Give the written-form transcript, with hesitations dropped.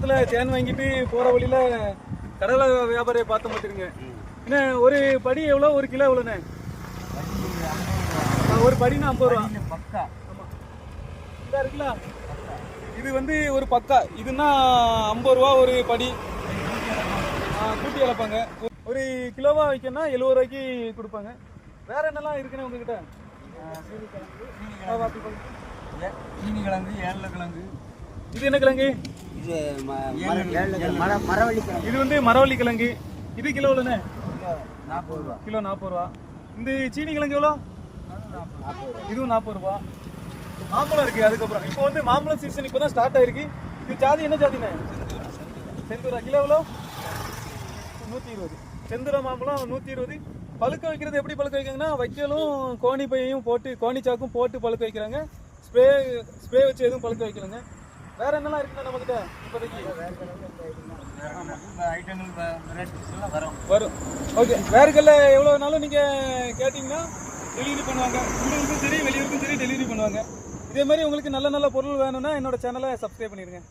பக்கத்துல தேன் வாங்கிட்டு போற வழியில கடலை வியாபாரியை பார்த்து மாட்டிருங்க. என்ன ஒரு படி எவ்வளோ, ஒரு கிலோ எவ்வளோண்ணே? ஒரு படினா 50 ரூபா. பக்கா. ஆமா, இதா இருக்குல்ல, இது வந்து ஒரு பக்கா. இதுன்னா 50 ரூபா ஒரு படி. கூட்டி இழப்பாங்க. ஒரு கிலோவா வைக்கணும்னா 70 ரூபாய்க்கு கொடுப்பாங்க. வேற என்னெல்லாம் இருக்குண்ணே உங்ககிட்ட? சீனி கிழங்கு, ஏழை கிழங்கு. இது என்ன கிழங்கு? இது வந்து மரவள்ளி கிழங்கு. இது கிலோ எவ்வளோண்ணே? 40 ரூபா. கிலோ 40 ரூபா. இந்த சீனி கிழங்கு எவ்வளோ? இதுவும் 40 ரூபா. மாம்பழம் இருக்கு. அதுக்கப்புறம் இப்போ வந்து மாம்பழம் சீசன் இப்போ தான் ஸ்டார்ட் ஆயிருக்கு. இது ஜாதி என்ன ஜாதிண்ணே? செந்தூரா. கிலோ எவ்வளோ? 120. செந்தூரா மாம்பழம் 120. பழுக்க வைக்கிறது எப்படி பழுக்க வைக்காங்கன்னா, வைக்கலும் கோணி பையையும் போட்டு, கோணி சாக்கும் போட்டு பழுக்க வைக்கிறாங்க. ஸ்ப்ரே வச்சு எதுவும் பழுக்க வைக்கலங்க. வேற என்னெல்லாம் இருக்குண்ணா நம்மகிட்ட இப்போதைக்கு? வரும். ஓகே, வேர்க்கல்ல எவ்வளோனாலும் நீங்கள் கேட்டிங்கன்னா டெலிவரி பண்ணுவாங்க. உள்ளூருக்கும் சரி வெளியூருக்கும் சரி டெலிவரி பண்ணுவாங்க. இதே மாதிரி உங்களுக்கு நல்ல நல்ல பொருள் வேணும்னா என்னோட சேனலை சப்ஸ்கிரைப் பண்ணிடுங்க.